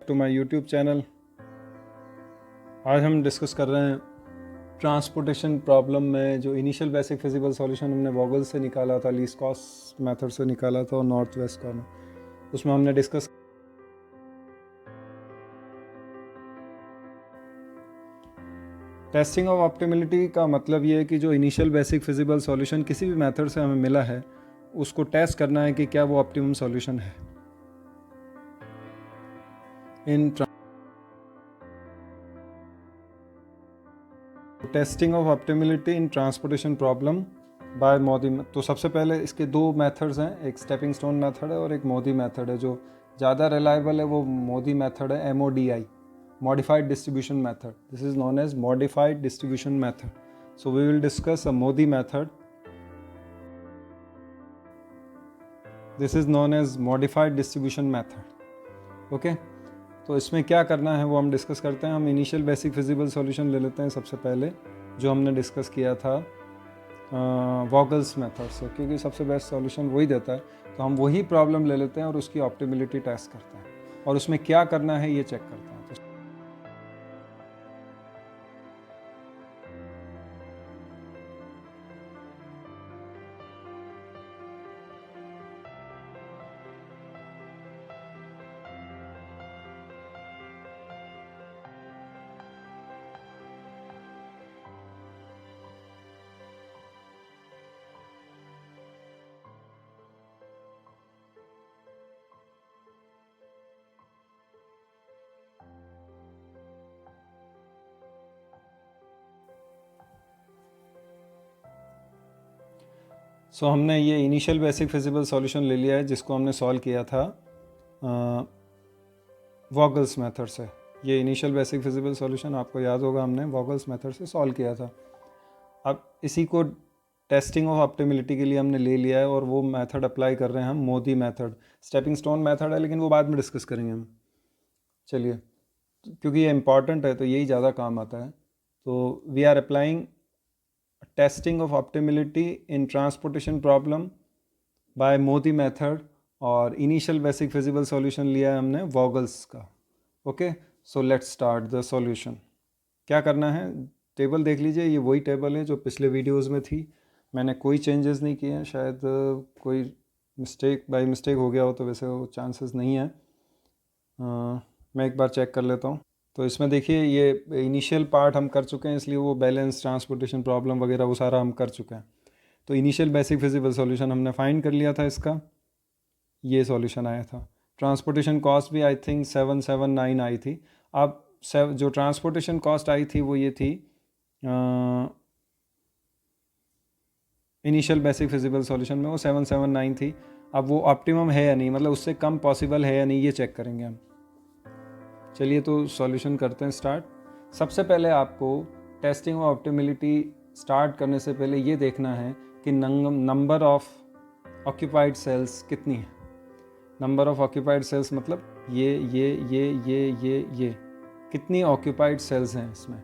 To my YouTube channel. आज हम discuss कर रहे हैं ट्रांसपोर्टेशन प्रॉब्लम में जो इनिशियल बेसिक फिजिबल सॉल्यूशन हमने वॉगल से निकाला था, लीस्ट कॉस्ट मेथड से निकाला था और नॉर्थ वेस्ट कॉर्नर, उसमें हमने डिस्कस टेस्टिंग ऑफ ऑप्टिमिलिटी का मतलब ये है कि जो इनिशियल बेसिक फिजिबल सॉल्यूशन किसी भी मेथड से हमें मिला है उसको टेस्ट करना है कि क्या वो ऑप्टिमम सॉल्यूशन है। In testing of optimality in transportation problem by MODI. तो सबसे पहले इसके दो मेथड्स हैं, एक स्टेपिंग स्टोन मेथड है और एक मोदी मेथड है। जो ज़्यादा रिलायबल है वो मोदी मेथड है, MODI, modified distribution method. This is known as modified distribution method. So we will discuss a MODI method. This is known as modified distribution method. Okay, तो इसमें क्या करना है वो हम डिस्कस करते हैं। हम इनिशियल बेसिक फिजिबल सॉल्यूशन ले लेते हैं सबसे पहले, जो हमने डिस्कस किया था वॉगल्स मेथड से, क्योंकि सबसे बेस्ट सॉल्यूशन वही देता है। तो हम वही प्रॉब्लम ले लेते हैं और उसकी ऑप्टिमिलिटी टेस्ट करते हैं और उसमें क्या करना है ये चेक करते हैं। तो हमने ये इनिशियल बेसिक फिजिबल सॉल्यूशन ले लिया है जिसको हमने सॉल्व किया था वॉगल्स मेथड से। ये इनिशियल बेसिक फिजिबल सॉल्यूशन आपको याद होगा, हमने वॉगल्स मेथड से सॉल्व किया था। अब इसी को टेस्टिंग ऑफ ऑप्टिमिलिटी के लिए हमने ले लिया है और वो मेथड अप्लाई कर रहे हैं हम, Modi method. Stepping stone method है लेकिन वो बाद में डिस्कस करेंगे हम। चलिए, क्योंकि ये इम्पॉर्टेंट है तो यही ज़्यादा काम आता है। तो we are applying testing of optimality in transportation problem by MODI method और इनिशियल बेसिक फिजिबल सॉल्यूशन लिया है हमने वॉगल्स का। Okay, so let's start the solution. क्या करना है, टेबल देख लीजिए, ये वही टेबल है जो पिछले वीडियोस में थी। मैंने कोई चेंजेस नहीं किए हैं, शायद कोई मिस्टेक बाय मिस्टेक हो गया हो, तो वैसे वो चांसेस नहीं है। मैं एक बार चेक कर लेता हूँ। तो इसमें देखिए ये इनिशियल पार्ट हम कर चुके हैं, इसलिए वो बैलेंस, ट्रांसपोर्टेशन प्रॉब्लम वगैरह वो सारा हम कर चुके हैं। तो इनिशियल बेसिक फिजिबल सॉल्यूशन हमने फाइंड कर लिया था इसका, ये सॉल्यूशन आया था। ट्रांसपोर्टेशन कॉस्ट भी आई थिंक 779 आई थी। अब जो ट्रांसपोर्टेशन कॉस्ट आई थी वो ये थी इनिशियल बेसिक फिजिबल सॉल्यूशन में, वो 779 थी। अब वो ऑप्टिमम है या नहीं, मतलब उससे कम पॉसिबल है या नहीं, ये चेक करेंगे हम। चलिए तो सॉल्यूशन करते हैं स्टार्ट। सबसे पहले आपको टेस्टिंग ऑफ ऑप्टिमिलिटी स्टार्ट करने से पहले ये देखना है कि नंबर ऑफ ऑक्यूपाइड सेल्स कितनी है। नंबर ऑफ ऑक्यूपाइड सेल्स मतलब ये कितनी ऑक्यूपाइड सेल्स हैं इसमें।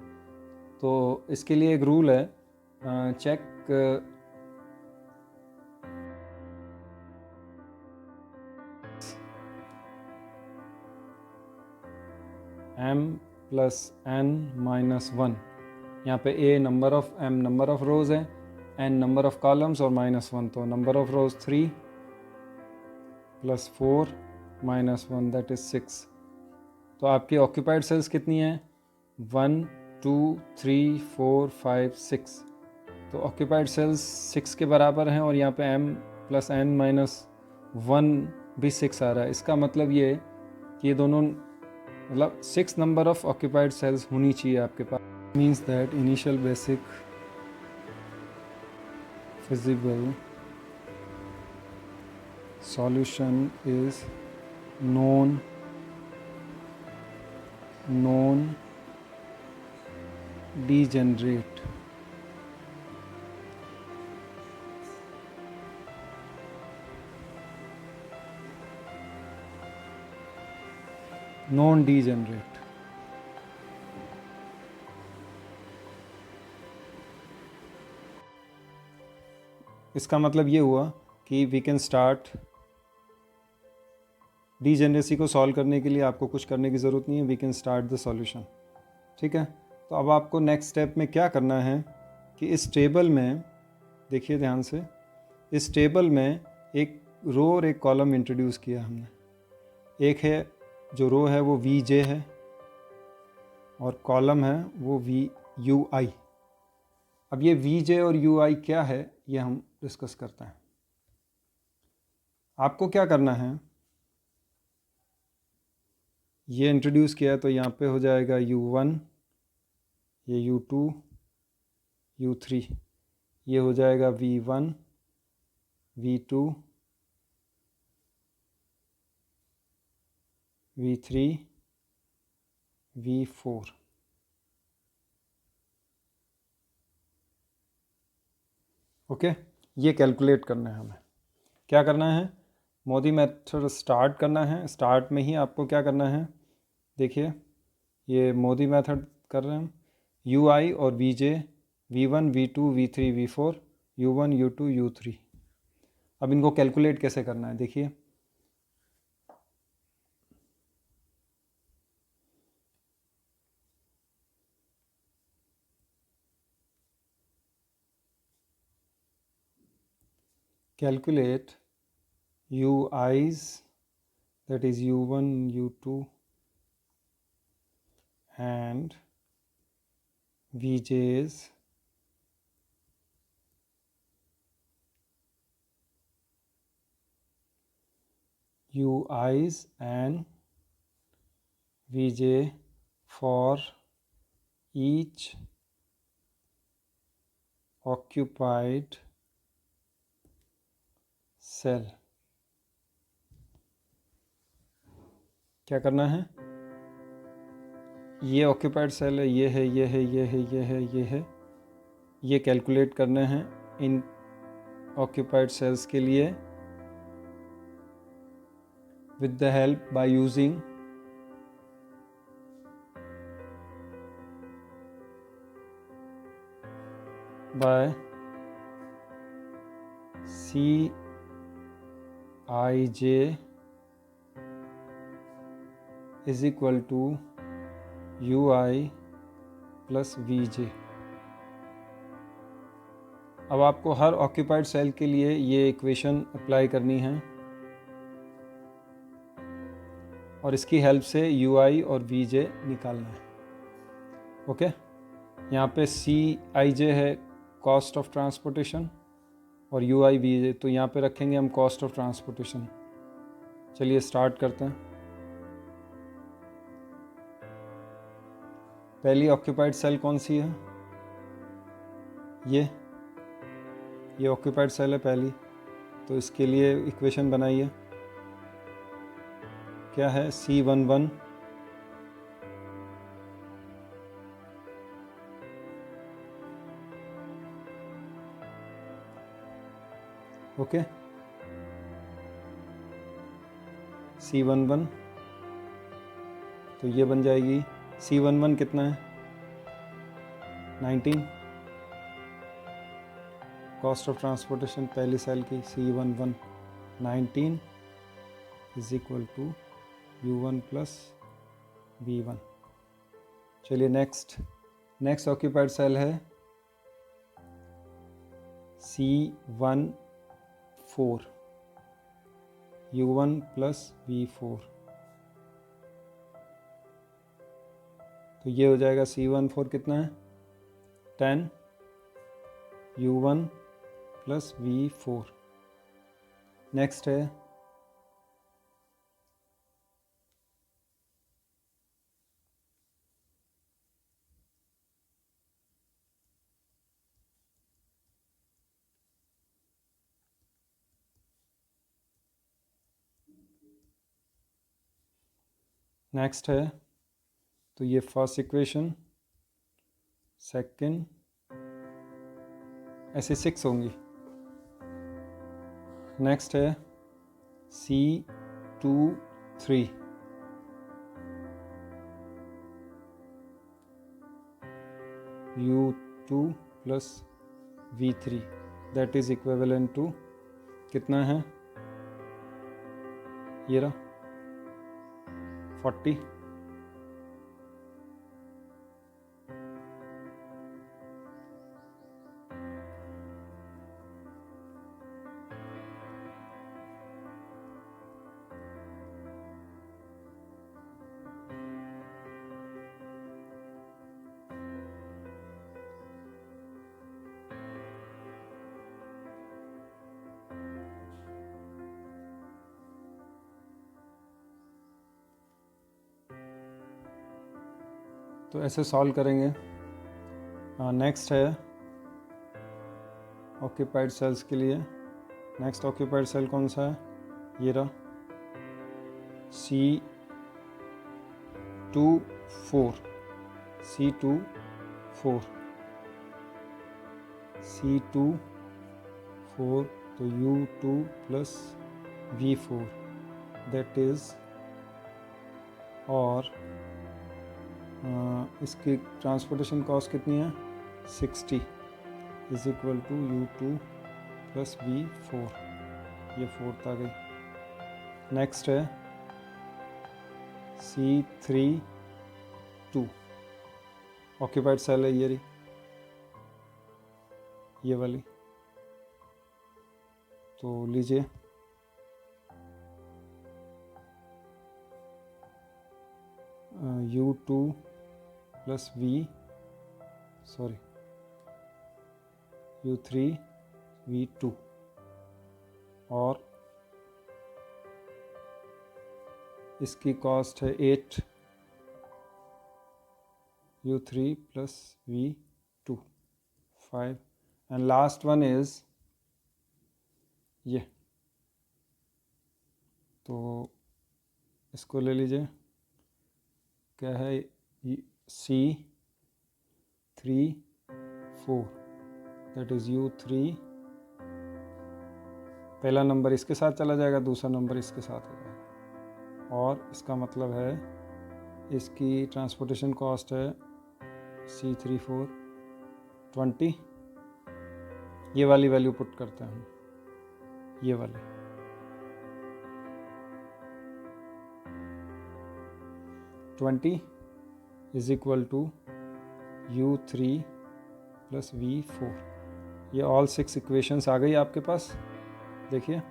तो इसके लिए एक रूल है, check m plus n minus 1। यहाँ पे a number of, m number of rows है, n नंबर ऑफ कॉलम्स और माइनस 1। तो number of rows 3 plus 4 minus 1 that is 6। तो आपकी ऑक्यूपाइड सेल्स कितनी हैं, 1 2 3 4 5 6। तो ऑक्यूपाइड सेल्स 6 के बराबर हैं और यहाँ पे m प्लस n माइनस 1 भी 6 आ रहा है। इसका मतलब ये कि ये दोनों, मतलब 6 नंबर ऑफ ऑक्यूपाइड सेल्स होनी चाहिए आपके पास। Means that initial basic feasible solution is known degenerate. Non degenerate. इसका मतलब ये हुआ कि वी कैन स्टार्ट डीजेनरेसी को सॉल्व करने के लिए आपको कुछ करने की ज़रूरत नहीं है, we can start the solution. ठीक है, तो अब आपको नेक्स्ट स्टेप में क्या करना है कि इस टेबल में देखिए ध्यान से, इस टेबल में एक रो और एक कॉलम इंट्रोड्यूस किया हमने। एक है जो रो है वो वी जे है और कॉलम है वो वी यू आई। अब ये वी जे और यू आई क्या है ये हम डिस्कस करते हैं। आपको क्या करना है, ये इंट्रोड्यूस किया तो यहाँ पे हो जाएगा U1, ये U2, U3, ये हो जाएगा V1, V2, V3, V4। Okay, ये कैलकुलेट करना है हमें। क्या करना है, मोदी मेथड स्टार्ट करना है। स्टार्ट में ही आपको क्या करना है, देखिए ये मोदी मेथड कर रहे हैं हम। यू आई और we J, V1, V2, V3, V4, U1, U2, U3। अब इनको कैलकुलेट कैसे करना है देखिए, calculate UIs, that is U1, U2 and VJs UIs and VJ for each occupied cell। क्या करना है, ये ऑक्यूपाइड सेल है, ये है, ये है, ये है, ये है, ये है, ये कैलकुलेट करने हैं इन ऑक्यूपाइड सेल्स के लिए with the help by using by Cij is equal to Ui plus Vj। अब आपको हर ऑक्यूपाइड सेल के लिए ये इक्वेशन अप्लाई करनी है और इसकी हेल्प से Ui और Vj निकालना है। ओके, यहाँ पे Cij है कॉस्ट ऑफ ट्रांसपोर्टेशन और Ui Vj, तो यहाँ पे रखेंगे हम कॉस्ट ऑफ ट्रांसपोर्टेशन। चलिए स्टार्ट करते हैं। पहली ऑक्यूपाइड सेल कौन सी है, ये ऑक्यूपाइड सेल है पहली, तो इसके लिए इक्वेशन बनाइए। क्या है, C11 ओके, C11 तो ये बन जाएगी C11 कितना है 19, कॉस्ट ऑफ ट्रांसपोर्टेशन पहली सेल की C11 19 is equal to U1 plus V1। चलिए नेक्स्ट ऑक्यूपाइड सेल है C14 U1 प्लस V4, तो ये हो जाएगा C14 कितना है 10 U1 प्लस V4। नेक्स्ट है तो ये फर्स्ट इक्वेशन, सेकंड, ऐसे 6 होंगी। नेक्स्ट है C23 U2 plus V3 that is equivalent to कितना है, ये रहा 40, तो ऐसे सॉल्व करेंगे। नेक्स्ट है ऑक्यूपाइड सेल्स के लिए। नेक्स्ट ऑक्यूपाइड सेल कौन सा है? ये रहा C24, C24, C24, तो U2 plus V4 that is, और इसकी ट्रांसपोर्टेशन कॉस्ट कितनी है? 60 is equal to U2 plus V4, ये फोर्थ आ गई। नेक्स्ट है C32, ऑक्यूपाइड सेल है ये रही, ये वाली। तो लीजिए U2 प्लस U3 V2, और इसकी कॉस्ट है 8 U3 plus V2, 5, and last one is ये। तो इसको ले लीजिए, क्या है? C34, दैट इज़ U3, पहला नंबर इसके साथ चला जाएगा, दूसरा नंबर इसके साथ हो जाएगा, और इसका मतलब है इसकी ट्रांसपोर्टेशन कॉस्ट है C34 20, ये वाली वैल्यू पुट करते हैं हम, ये वाली 20 is equal to U3 plus V4। ये ऑल 6 इक्वेशंस आ गई आपके पास, देखिए।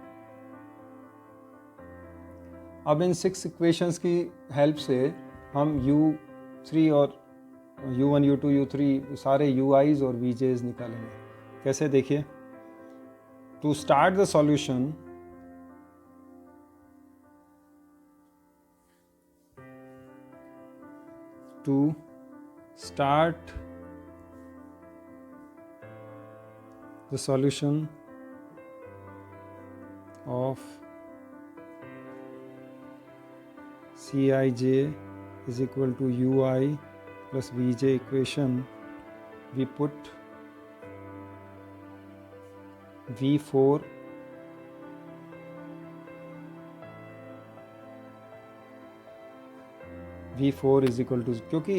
अब इन 6 इक्वेशंस की हेल्प से हम U3 और U1, U2, U3 सारे UIs और VJs निकालेंगे। कैसे? देखिए, to start the solution, to start the solution of Cij is equal to Ui plus Vj equation, we put V4 is equal to, क्योंकि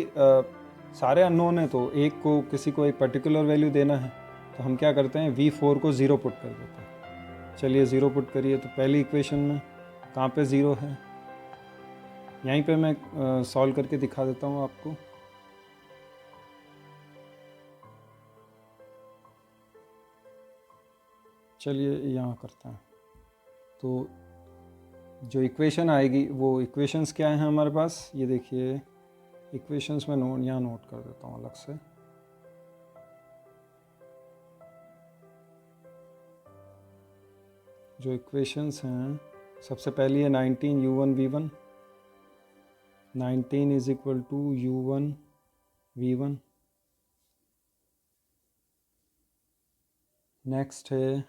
सारे अननोन है तो एक को, किसी को एक पर्टिकुलर वैल्यू देना है, तो हम क्या करते हैं, V4 को 0 पुट कर देते हैं। चलिए 0 पुट करिए। तो पहली इक्वेशन में कहाँ पे 0 है? यहीं पे मैं सॉल्व करके दिखा देता हूँ आपको। चलिए यहाँ करते हैं। तो जो इक्वेशन आएगी, वो इक्वेशंस क्या हैं हमारे पास, ये देखिए इक्वेशंस में यहाँ नोट कर देता हूँ अलग से। जो इक्वेशंस हैं, सबसे पहली है 19 U1 V1, 19 is equal to U1 V1। Next है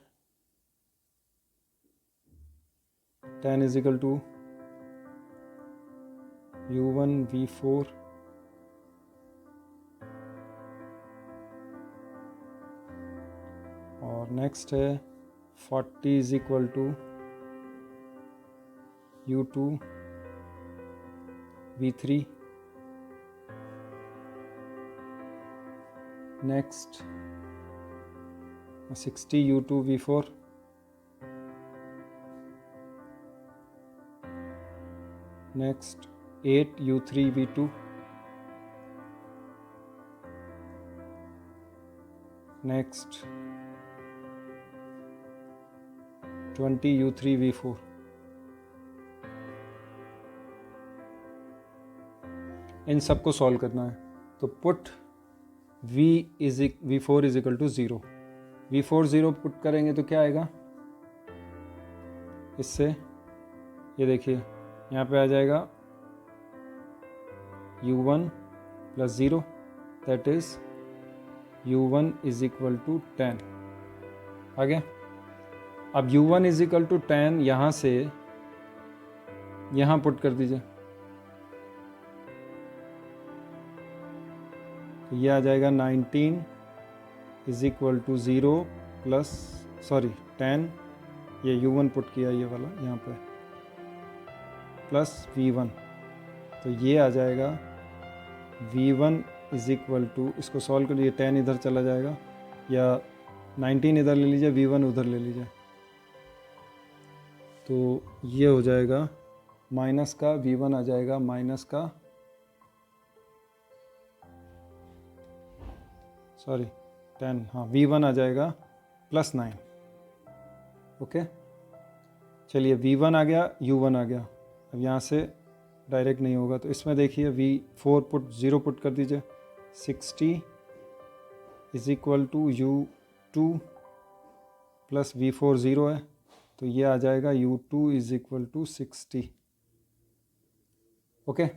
10 is equal to U1 V4, और नेक्स्ट है 40 is equal to U2 V3। Next 60 U2 V4। Next 8u3v2 next 20u3v4 इन सबको सॉल्व करना है। तो put v4 is equal to 0, v4 0 put करेंगे तो क्या आएगा, इससे ये देखिए यहाँ पे आ जाएगा u1 plus 0 that is u1 is equal to 10। आगे अब u1 इज इक्वल टू 10 यहाँ से यहाँ पुट कर दीजिए, तो ये आ जाएगा 19 इज इक्वल टू 0 प्लस 10, ये u1 पुट किया ये वाला यहाँ पे, प्लस v1, तो ये आ जाएगा v1 इज इक्वल टू, इसको सॉल्व करिए, 10 इधर चला जाएगा या 19 इधर ले लीजिए, v1 उधर ले लीजिए, तो ये हो जाएगा माइनस का v1 आ जाएगा माइनस का 10, हाँ v1 आ जाएगा प्लस 9। ओके चलिए v1 आ गया, u1 आ गया, अब यहाँ से डायरेक्ट नहीं होगा, तो इसमें देखिए v4 पुट 0 पुट कर दीजिए, 60 is equal to u2 plus v4 0 है, तो ये आ जाएगा u2 is equal to 60। Okay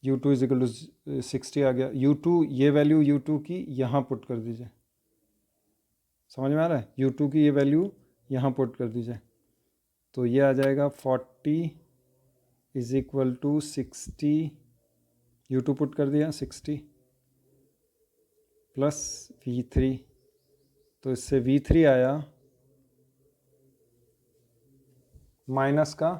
u2 is equal to 60 आ गया, u2 ये वैल्यू u2 की यहाँ पुट कर दीजिए, समझ में आ रहा है, u2 की ये वैल्यू यहाँ पुट कर दीजिए, तो ये आ जाएगा 40 is equal to 60, u2 put कर दिया 60 प्लस v3, तो इससे v3 आया माइनस का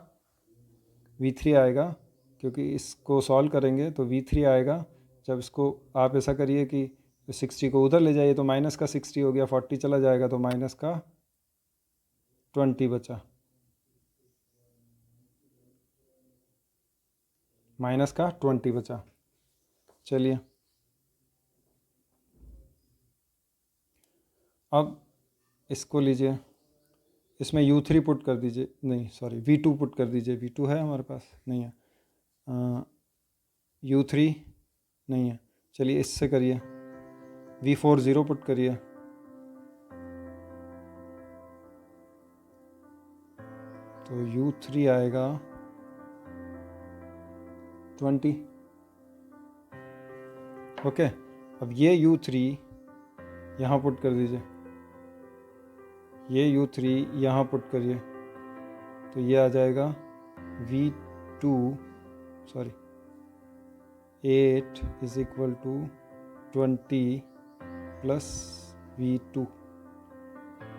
v3 आएगा, क्योंकि इसको सॉल्व करेंगे तो v3 आएगा, जब इसको आप ऐसा करिए कि 60 को उधर ले जाइए तो माइनस का 60 हो गया, 40 चला जाएगा तो माइनस का 20 बचा, माइनस का 20 बचा। चलिए अब इसको लीजिए, इसमें u3 पुट कर दीजिए, नहीं सॉरी v2 पुट कर दीजिए, v2 है हमारे पास, नहीं है, u3 नहीं है, चलिए इससे करिए, v4 0 पुट करिए, तो u3 आएगा 20। ओके अब ये u3 यहाँ पुट कर दीजिए, ये u3 यहाँ पुट करिए, तो ये आ जाएगा v2 8 is equal to 20 plus v2,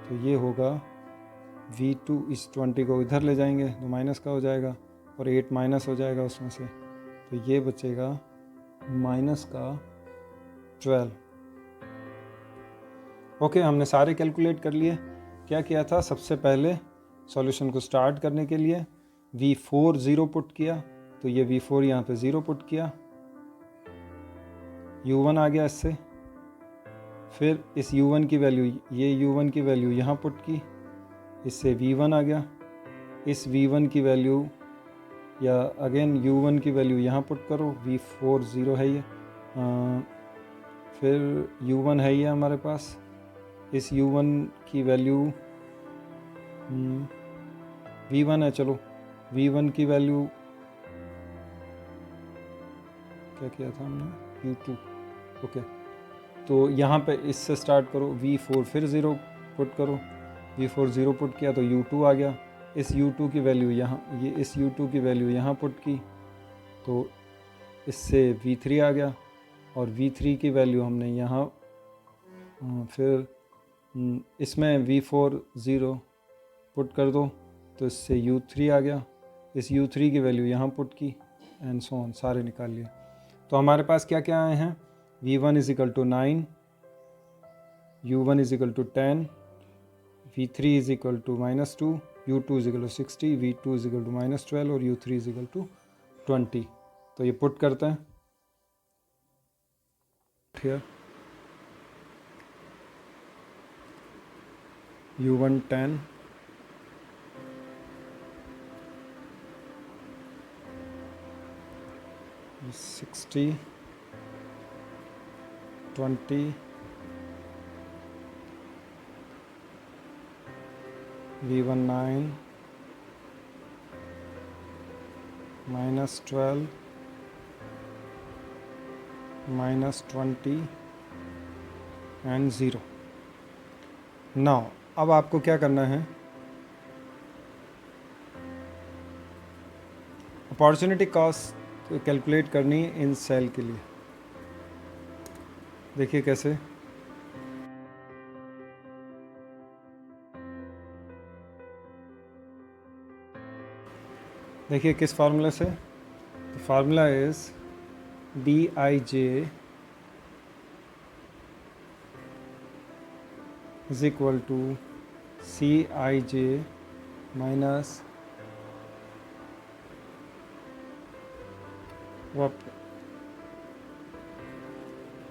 तो ये होगा v2 इस 20 को इधर ले जाएंगे तो माइनस का हो जाएगा और 8 माइनस हो जाएगा उसमें से, तो ये बचेगा माइनस का 12। ओके हमने सारे कैलकुलेट कर लिए। क्या किया था, सबसे पहले सॉल्यूशन को स्टार्ट करने के लिए v4 0 पुट किया, तो ये v4 यहाँ पे 0 पुट किया, u1 आ गया इससे, फिर इस u1 की वैल्यू, ये u1 की वैल्यू यहाँ पुट की, इससे v1 आ गया, इस v1 की वैल्यू या अगेन u1 की वैल्यू यहाँ पुट करो, v4 0 है ये, फिर u1 है ये हमारे पास, इस u1 की वैल्यू v1 है, चलो v1 की वैल्यू क्या किया था हमने, u2। ओके तो यहाँ पे इससे स्टार्ट करो, v4 फिर 0 पुट करो, v4 0 पुट किया तो u2 आ गया, इस u2 की वैल्यू यहाँ, ये इस u2 की वैल्यू यहाँ पुट की, तो इससे v3 आ गया, और v3 की वैल्यू हमने यहाँ फिर इसमें v4 0 पुट कर दो, तो इससे u3 आ गया, इस u3 की वैल्यू यहाँ पुट की, एंड सो ऑन, सारे निकाल लिए। तो हमारे पास क्या क्या आए हैं, v1 is equal to 9, u1 is equal to 10, v3 is equal to -2, U2 is equal to 60, V2 is equal to -12 और U3 इज इक्वल टू 20। तो ये पुट करते हैं here, U1 10, -60, 20, V1 9, -12, -20 and 0। Now अब आपको क्या करना है, अपॉर्चुनिटी कॉस्ट कैलकुलेट करनी है इन सेल के लिए। देखिए कैसे, देखिए किस फार्मूला से, the formula is DIJ is equal to CIJ minus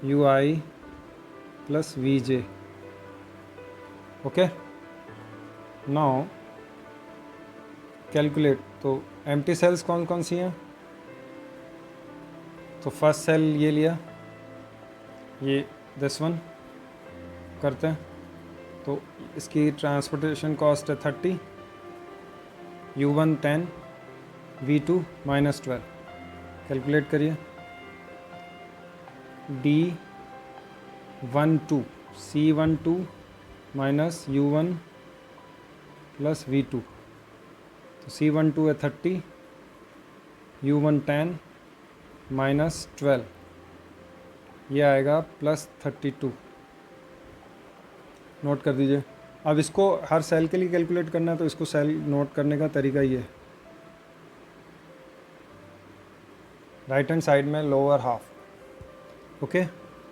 UI plus VJ। Okay, now calculate. तो एम्प्टी सेल्स कौन कौन सी हैं, तो फर्स्ट सेल ये लिया, ये दिस वन करते हैं, तो इसकी ट्रांसपोर्टेशन कॉस्ट है 30, U1 10, V2 -12। कैलकुलेट करिए, D12 C12 minus U1 plus V2, तो C12 है 30, U1 10 -12, ये आएगा +32। नोट कर दीजिए। अब इसको हर सेल के लिए कैलकुलेट करना है, तो इसको सेल नोट करने का तरीका ये है, राइट हैंड साइड में लोअर हाफ। ओके,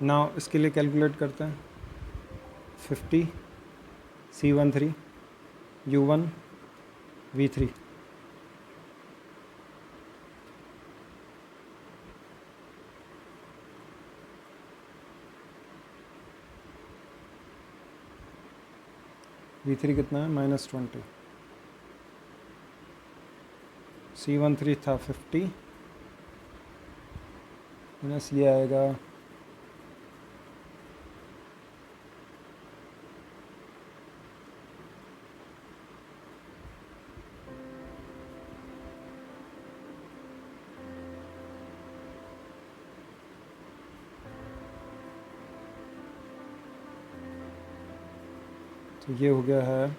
नाउ इसके लिए कैलकुलेट करते हैं, 50 C13 U1 V3, V3 कितना है, -20, C13 था 50 माइनस ये आएगा तो ये हो गया है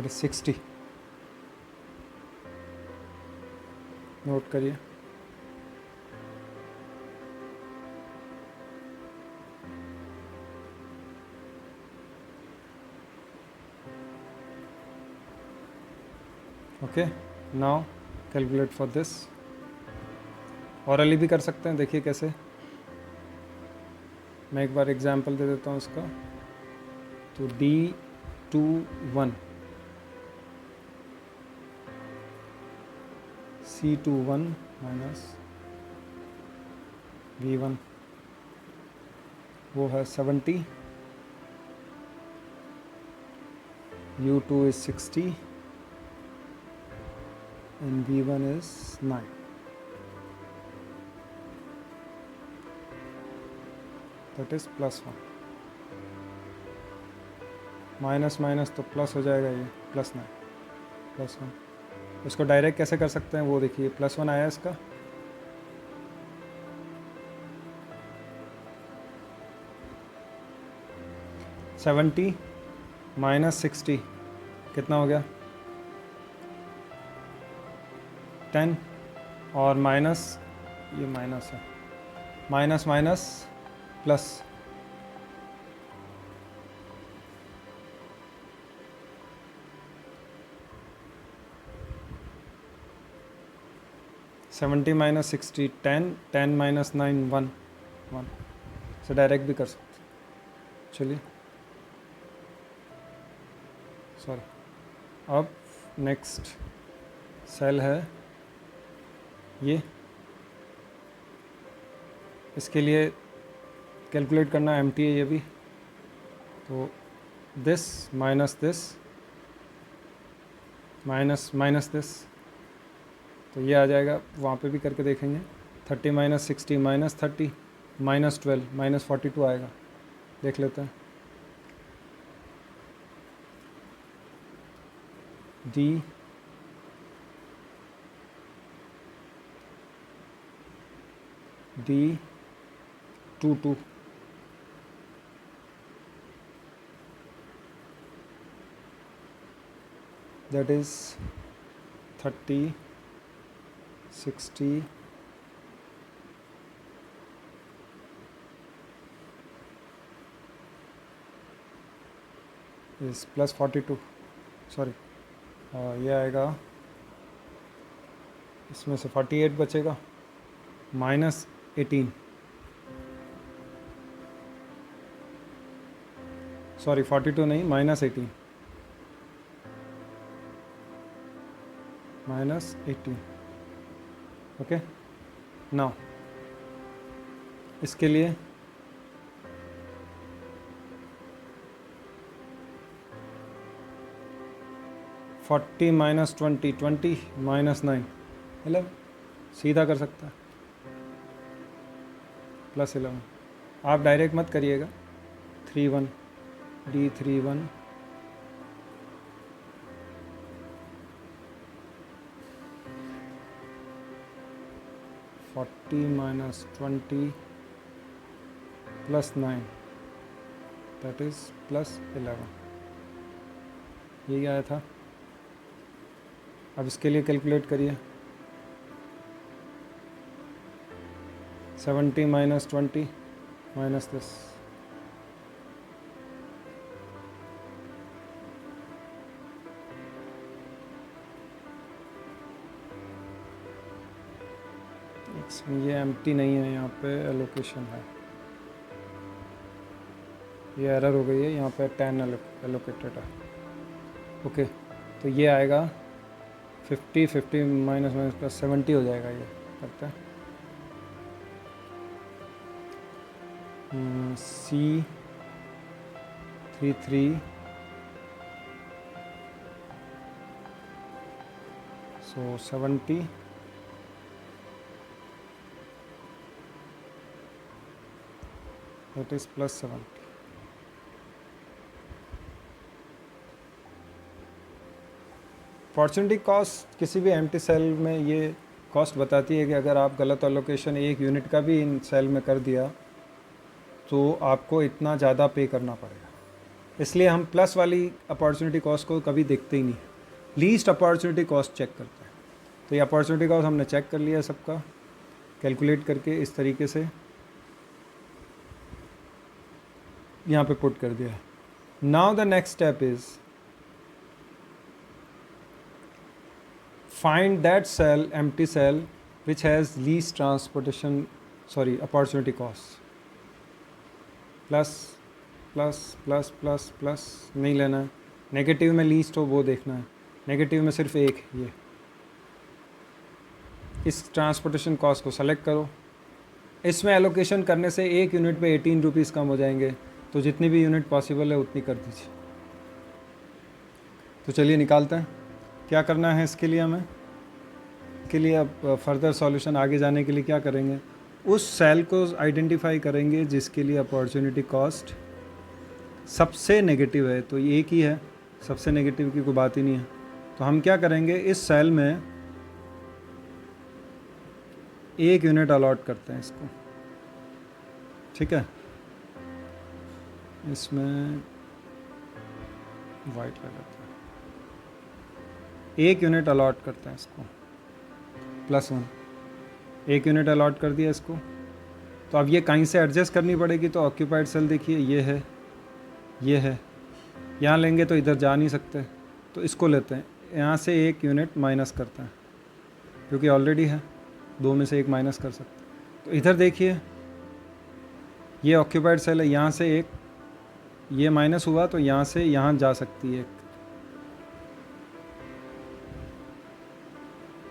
60। नोट करिए, okay. Now calculate for this, hourly भी कर सकते हैं, देखिए कैसे। मैं एक बार एग्जांपल दे देता हूँ इसका, तो D21 C21 माइनस V1 वो है 70, U2 is 60 and V1 is 9। that is +1, minus minus तो प्लस हो जाएगा, ये +9 +1। इसको डायरेक्ट कैसे कर सकते हैं वो देखिए, +1 आया इसका, -70 -60 कितना हो गया, 10, और माइनस, ये माइनस है, माइनस माइनस प्लस, -70 -60 10, 10 -9 1 1 से डायरेक्ट भी कर सकते। चलिए, सॉरी, अब नेक्स्ट सेल है ये, इसके लिए कैलकुलेट करना एम्प्टी है ये भी, तो दिस माइनस दिस, तो ये आ जाएगा, वहाँ पे भी करके देखेंगे। 30 माइनस 60 माइनस 30 माइनस 12 माइनस 42 आएगा, देख लेते हैं। D D 2 that is 30 60 is plus 42, sorry ये आएगा, इसमें से 48 बचेगा, माइनस 18, सॉरी 42 नहीं, माइनस 18, ओके। नाउ इसके लिए $40 माइनस 20 माइनस 9 11, सीधा कर सकता है, प्लस 11। आप डायरेक्ट मत करिएगा, 31 D 31 40 minus 20 plus 9 that is plus 11, यही आया था। अब इसके लिए कैलकुलेट करिए, 70 माइनस 20 माइनस दिस, ये एम्प्टी नहीं है, यहाँ पे एलोकेशन है, ये एरर हो गई है, यहाँ पे 10 एलोकेटेड है, ओके। तो ये आएगा 50 माइनस माइनस प्लस 70 हो जाएगा, ये करते हैं। C 33 so 70 that is plus 70। Opportunity cost किसी भी एम्प्टी सेल में ये कॉस्ट बताती है कि अगर आप गलत एलोकेशन 1 यूनिट का भी इन सेल में कर दिया तो आपको इतना ज़्यादा पे करना पड़ेगा, इसलिए हम प्लस वाली अपॉर्चुनिटी कॉस्ट को कभी देखते ही नहीं, लीस्ट अपॉर्चुनिटी कॉस्ट चेक करते हैं। तो ये अपॉर्चुनिटी कॉस्ट हमने चेक कर लिया सबका, कैलकुलेट करके इस तरीके से यहाँ पे पुट कर दिया है। Now the next step is find that cell, empty cell which has least transportation opportunity cost, plus plus plus plus plus नहीं लेना है, नेगेटिव में लीस्ट हो वो देखना है, नेगेटिव में सिर्फ एक, ये इस ट्रांसपोर्टेशन कॉस्ट को सेलेक्ट करो। इसमें एलोकेशन करने से 1 यूनिट पे 18 रुपीज़ कम हो जाएंगे, तो जितनी भी यूनिट पॉसिबल है उतनी कर दीजिए। तो चलिए निकालते हैं, क्या करना है इसके लिए हमें। के लिए अब फर्दर सॉल्यूशन आगे जाने के लिए क्या करेंगे, उस सेल को आइडेंटिफाई करेंगे जिसके लिए अपॉर्चुनिटी कॉस्ट सबसे नेगेटिव है, तो ये एक ही है, सबसे नेगेटिव की कोई बात ही नहीं है। तो हम क्या करेंगे, इस सेल में 1 यूनिट अलॉट करते हैं इसको, ठीक है। इसमें वाइट लगाते हैं, 1 यूनिट अलॉट करते हैं इसको, +1, 1 यूनिट अलॉट कर दिया इसको। तो अब ये कहीं से एडजस्ट करनी पड़ेगी, तो ऑक्यूपाइड सेल देखिए ये है, ये है, यहाँ लेंगे तो इधर जा नहीं सकते, तो इसको लेते हैं, यहाँ से 1 यूनिट माइनस करते हैं क्योंकि ऑलरेडी है, 2 में से 1 माइनस कर सकते हैं। तो इधर देखिए ये ऑक्यूपाइड सेल है, यहाँ से 1 ये माइनस हुआ तो यहाँ से यहाँ जा सकती है,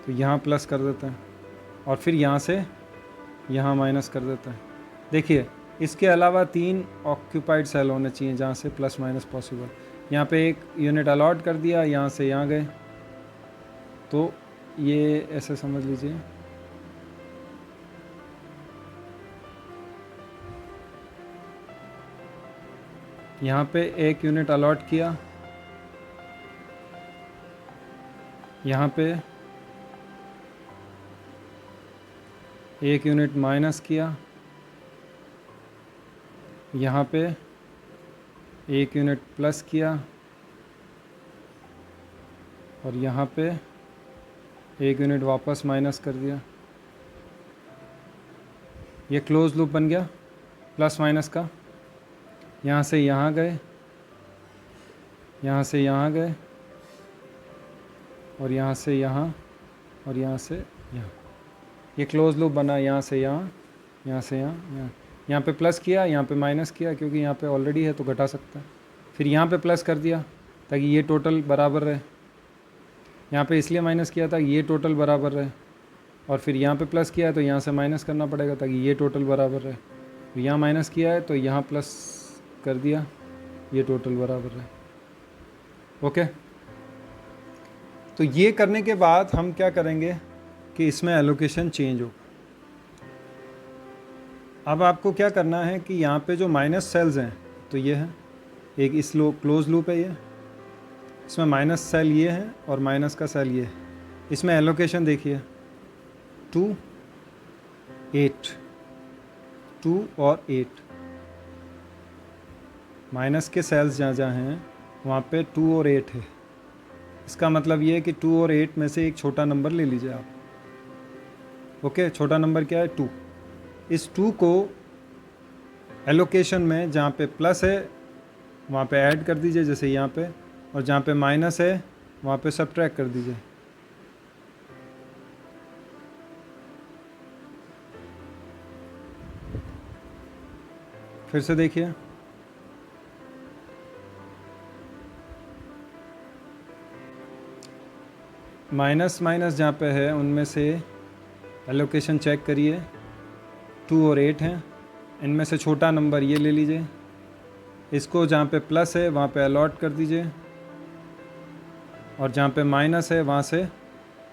तो यहाँ प्लस कर देते हैं और फिर यहाँ से यहाँ माइनस कर देते हैं। देखिए इसके अलावा 3 ऑक्यूपाइड सेल होने चाहिए जहाँ से प्लस माइनस पॉसिबल। यहाँ पे एक यूनिट अलॉट कर दिया, यहाँ से यहाँ गए, तो ये ऐसे समझ लीजिए यहाँ पे एक यूनिट अलॉट किया, यहाँ पे एक यूनिट माइनस किया, यहाँ पे एक यूनिट प्लस किया और यहाँ पे एक यूनिट वापस माइनस कर दिया। ये क्लोज लूप बन गया प्लस माइनस का। यहाँ से यहाँ गए, यहाँ से यहाँ गए और यहाँ से यहाँ और यहाँ से यहाँ, ये क्लोज लूप बना। यहाँ से यहाँ, यहाँ से यहाँ, यहाँ पे प्लस किया, यहाँ पे माइनस किया क्योंकि यहाँ पे ऑलरेडी है तो घटा सकता है। फिर यहाँ पे प्लस कर दिया ताकि ये टोटल बराबर रहे, यहाँ पे इसलिए माइनस किया था ये टोटल बराबर रहे, और फिर यहाँ पे प्लस किया है तो यहाँ से माइनस करना पड़ेगा ताकि ये टोटल बराबर रहे। तो यहाँ माइनस किया है तो यहाँ प्लस कर दिया, ये टोटल बराबर रहे। ओके, तो ये करने के बाद हम क्या करेंगे कि इसमें एलोकेशन चेंज हो। अब आपको क्या करना है कि यहाँ पे जो माइनस सेल्स हैं तो ये है, एक इस क्लोज लूप है, ये इसमें माइनस सेल ये है और माइनस का सेल ये है। इसमें एलोकेशन देखिए 2, 8, 2 और 8, माइनस के सेल्स जहाँ जहाँ हैं वहाँ पे 2 और 8 है। इसका मतलब ये है कि 2 और 8 में से एक छोटा नंबर ले लीजिए आप। ओके, छोटा नंबर क्या है 2। इस 2 को एलोकेशन में जहाँ पे प्लस है वहाँ पे ऐड कर दीजिए जैसे यहाँ पे, और जहाँ पे माइनस है वहाँ पे सब्ट्रैक्ट कर दीजिए। फिर से देखिए, माइनस माइनस जहाँ पे है उनमें से एलोकेशन चेक करिए, 2 और 8 हैं, इनमें से छोटा नंबर ये ले लीजिए। इसको जहाँ पे प्लस है वहाँ पे अलॉट कर दीजिए और जहाँ पे माइनस है वहाँ से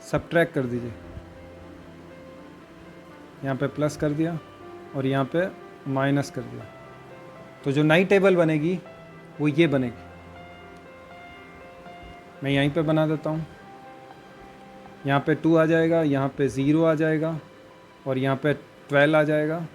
सब्ट्रैक्ट कर दीजिए। यहाँ पे प्लस कर दिया और यहाँ पे माइनस कर दिया, तो जो नई टेबल बनेगी वो ये बनेगी। मैं यहीं पे बना देता हूँ। यहाँ पे 2 आ जाएगा, यहाँ पे 0 आ जाएगा और यहाँ पे 12 आ जाएगा।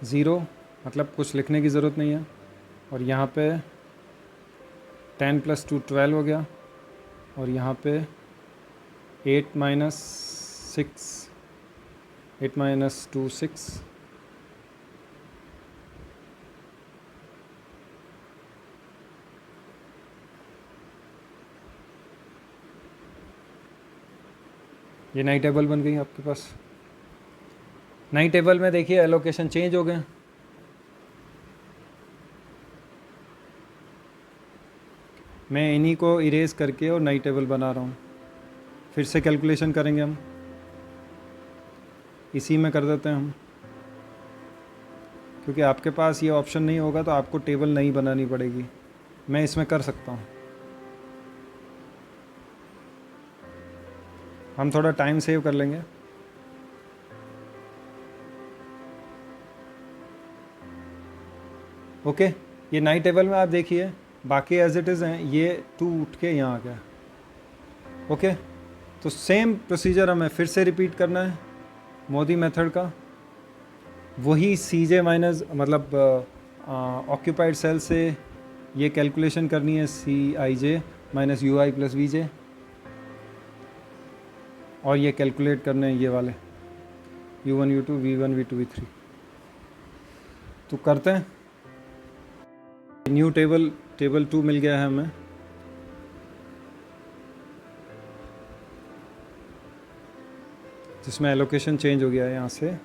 ज़ीरो मतलब कुछ लिखने की ज़रूरत नहीं है, और यहाँ पे 10 + 2 12 हो गया, और यहाँ पे 8 - 6, 8 - 2 6, ये नई टेबल बन गई आपके पास। नई टेबल में देखिए एलोकेशन चेंज हो गए। मैं इन्हीं को इरेज करके और नई टेबल बना रहा हूँ। फिर से कैलकुलेशन करेंगे हम, इसी में कर देते हैं हम, क्योंकि आपके पास ये ऑप्शन नहीं होगा तो आपको टेबल नहीं बनानी पड़ेगी। मैं इसमें कर सकता हूँ। हम थोड़ा टाइम सेव कर लेंगे। ओके, ये नई टेबल में आप देखिए बाकी एज इट इज़ हैं, ये 2 उठ के यहाँ आ गया। ओके, तो सेम प्रोसीजर हमें फिर से रिपीट करना है मोदी मेथड का। वही CJ माइनस मतलब ऑक्यूपाइड सेल से ये कैलकुलेशन करनी है, CIJ - UI + VJ, और ये कैलकुलेट करने हैं ये वाले U1 U2 V1 V2 V3। तो करते हैं। न्यू टेबल 2 मिल गया है हमें। जिसमें एलोकेशन चेंज हो गया है यहाँ से।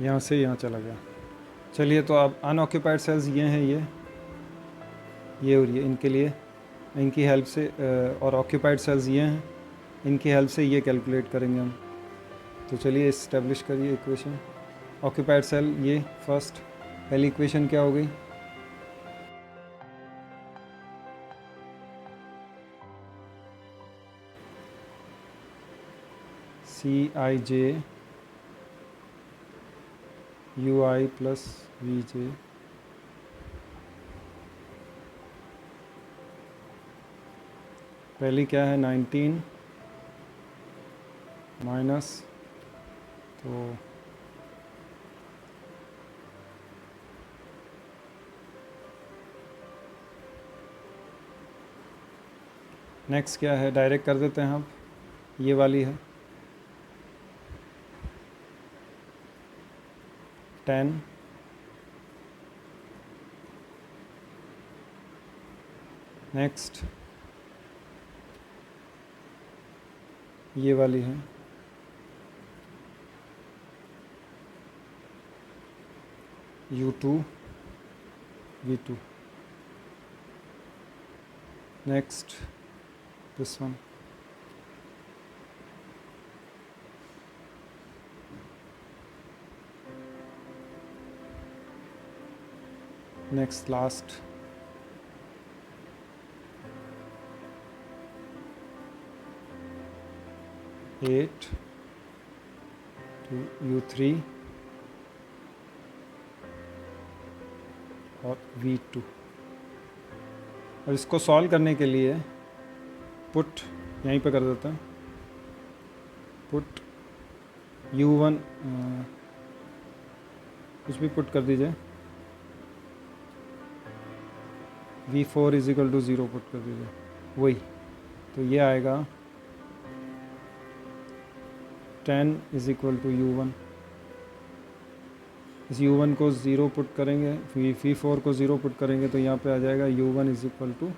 यहाँ से यहाँ चला गया। चलिए, तो अब अनऑक्यूपाइड सेल्स ये हैं, ये और ये, इनके लिए इनकी हेल्प से, और ऑक्यूपाइड सेल्स ये हैं, इनकी हेल्प से ये कैलकुलेट करेंगे हम। तो चलिए इस्टेब्लिश करिए इक्वेशन। ऑक्यूपाइड सेल ये फर्स्ट, पहली इक्वेशन क्या हो गई? Cij ui प्लस vj पहली क्या है 19 माइनस, तो नेक्स्ट क्या है, डायरेक्ट कर देते हैं हम, ये वाली है 10 नेक्स्ट ये वाली है u2 v2 next this one next last eight to u3 और v2। अब इसको सॉल्व करने के लिए पुट यहीं पे कर देते हैं, पुट u1 कुछ भी पुट कर दीजिए, v4 is equal to 0 put कर दीजिए, वही। तो ये आएगा 10 इज इक्वल टू u1, इस u1 को 0 पुट करेंगे, v4 को 0 पुट करेंगे, तो यहाँ पे आ जाएगा u1 इज इक्वल टू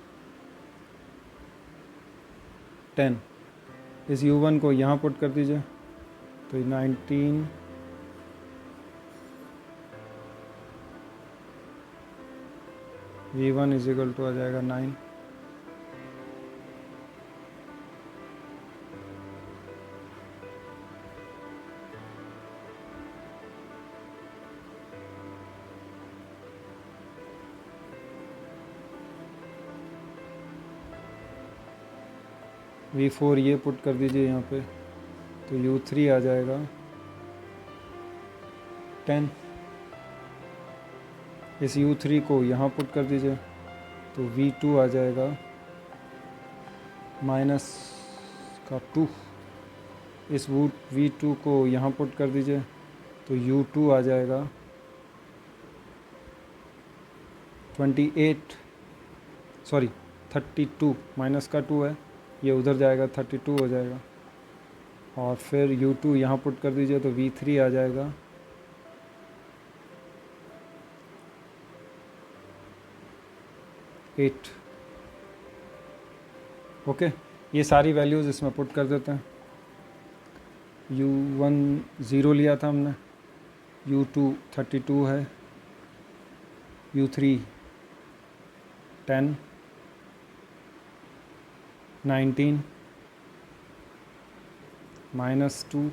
10। इस u1 को यहाँ पुट कर दीजिए, तो 19 v1 इज इक्वल टू आ जाएगा 9। v4 ये पुट कर दीजिए यहाँ पे, तो u3 आ जाएगा 10। इस u3 को यहाँ पुट कर दीजिए, तो v2 आ जाएगा माइनस का 2। इस v2 को यहाँ पुट कर दीजिए, तो u2 आ जाएगा 32, माइनस का 2 है, ये उधर जाएगा 32 हो जाएगा। और फिर u2 यहाँ पुट कर दीजिए, तो v3 आ जाएगा 8। ओके, ये सारी वैल्यूज़ इसमें पुट कर देते हैं। u1 0 लिया था हमने, u2 32 है, u3 10, 19 माइनस 2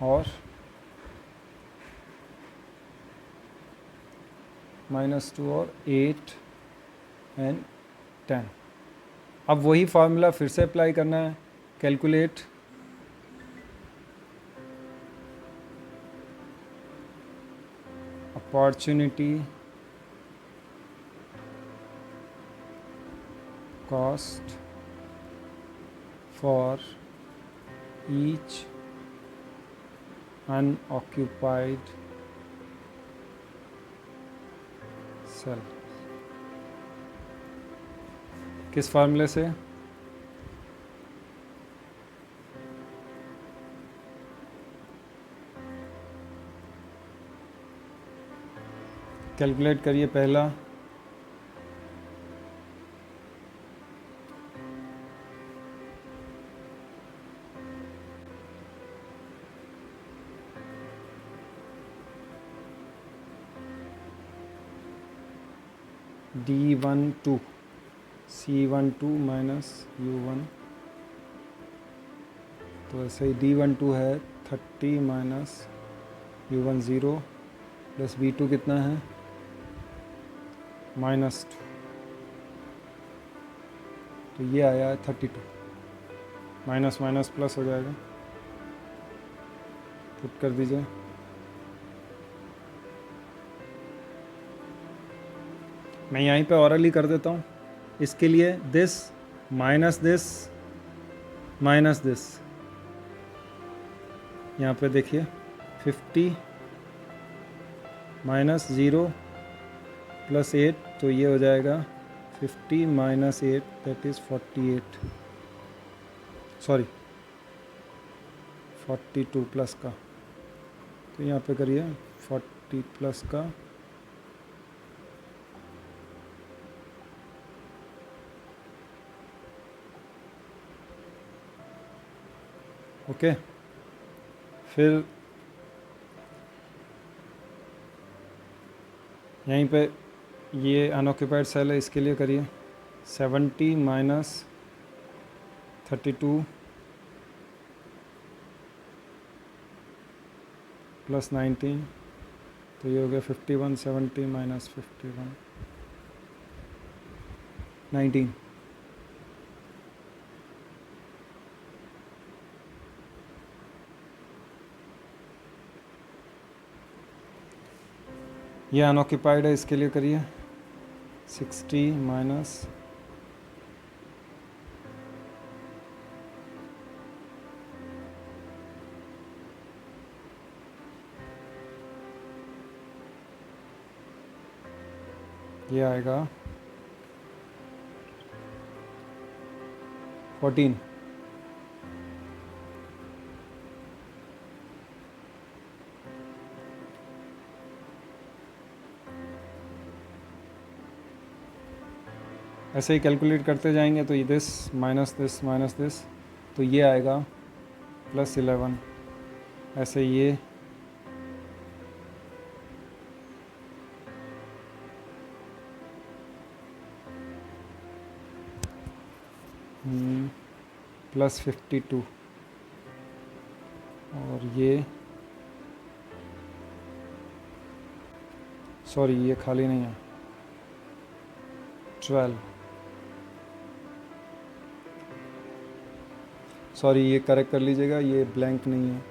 और -2 और 8 एंड 10। अब वही फार्मूला फिर से अप्लाई करना है, calculate opportunity cost for each unoccupied cell. किस फार्मूले से? कैलकुलेट करिए पहला, D12 C12 माइनस U1, तो ऐसे ही D12 है 30 माइनस U1 0 प्लस V2 कितना है -2, तो ये आया है 32, माइनस माइनस प्लस हो जाएगा, पुट कर दीजिए। मैं यहीं पे ऑरली कर देता हूँ। इसके लिए दिस माइनस दिस, यहाँ पे देखिए 50 माइनस 0 प्लस 8, तो ये हो जाएगा 50 minus 8 that is 48, sorry 42 plus का, तो यहाँ पे करिए 40 प्लस का, ओके। फिर यहीं पे ये अनऑक्यूपाइड सेल है, इसके लिए करिए 70 माइनस 32 प्लस 19, तो ये हो गया 51, 70 माइनस 51 19, ये अनऑक्यूपाइड है, इसके लिए करिए 60 माइनस ये आएगा 14, ऐसे ही कैलकुलेट करते जाएंगे, तो ये दिस माइनस दिस, तो ये आएगा प्लस 11, ऐसे ये प्लस 52, और ये सॉरी ये खाली नहीं है 12, सॉरी ये करेक्ट कर लीजिएगा, ये ब्लैंक नहीं है,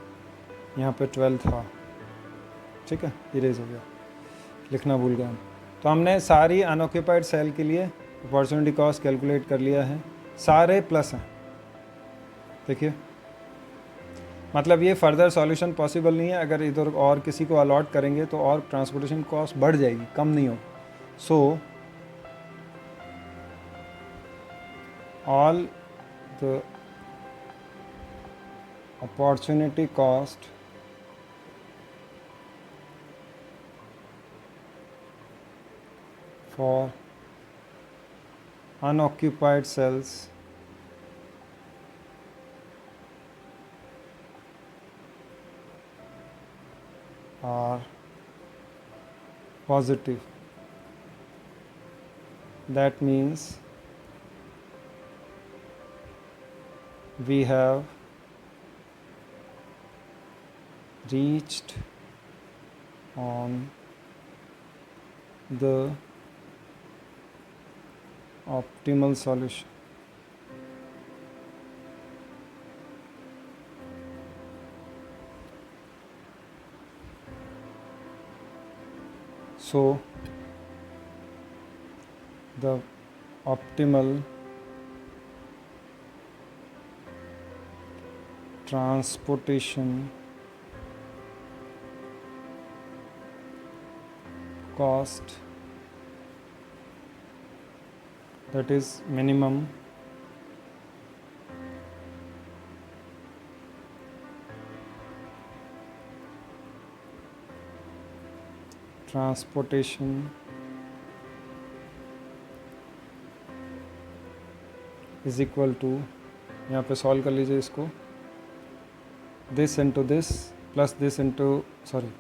यहाँ पे 12 था, ठीक है, इरेज हो गया, लिखना भूल गया हम। तो हमने सारी अनऑक्यूपाइड सेल के लिए अपॉर्चुनिटी कॉस्ट कैलकुलेट कर लिया है, सारे प्लस हैं, देखिए, मतलब ये फर्दर सॉल्यूशन पॉसिबल नहीं है, अगर इधर और किसी को अलॉट करेंगे तो और ट्रांसपोर्टेशन कॉस्ट बढ़ जाएगी, कम नहीं हो। So all the opportunity cost for unoccupied cells are positive. That means we have reached on the optimal solution. So the optimal transportation cost, that is minimum transportation is equal to, यहाँ पे solve कर लीजिए इसको, this into this plus this into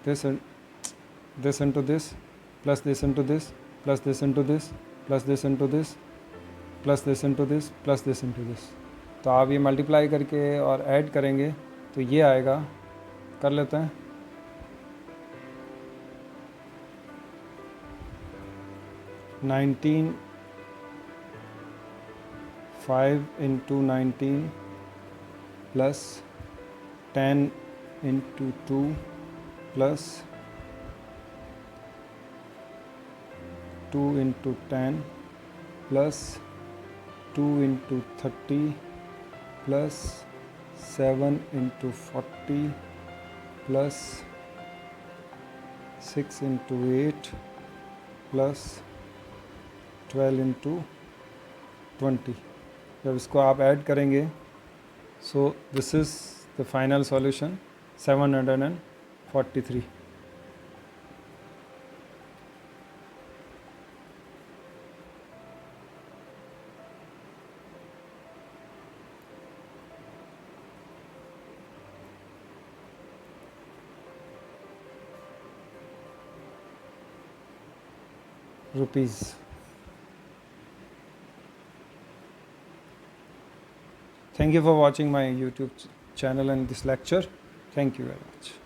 this into this plus this into this plus this into this plus this into this plus this into this plus this into this. तो आप ये multiply करके और add करेंगे तो ये आएगा, कर लेते हैं, 19 5 into 19 plus 10 into 2 plus 2 into 10 plus 2 into 30 plus 7 into 40 plus 6 into 8 plus 12 into 20। जब इसको आप ऐड करेंगे, so this is the final solution 743 rupees. Thank you for watching my YouTube channel and this lecture. Thank you very much.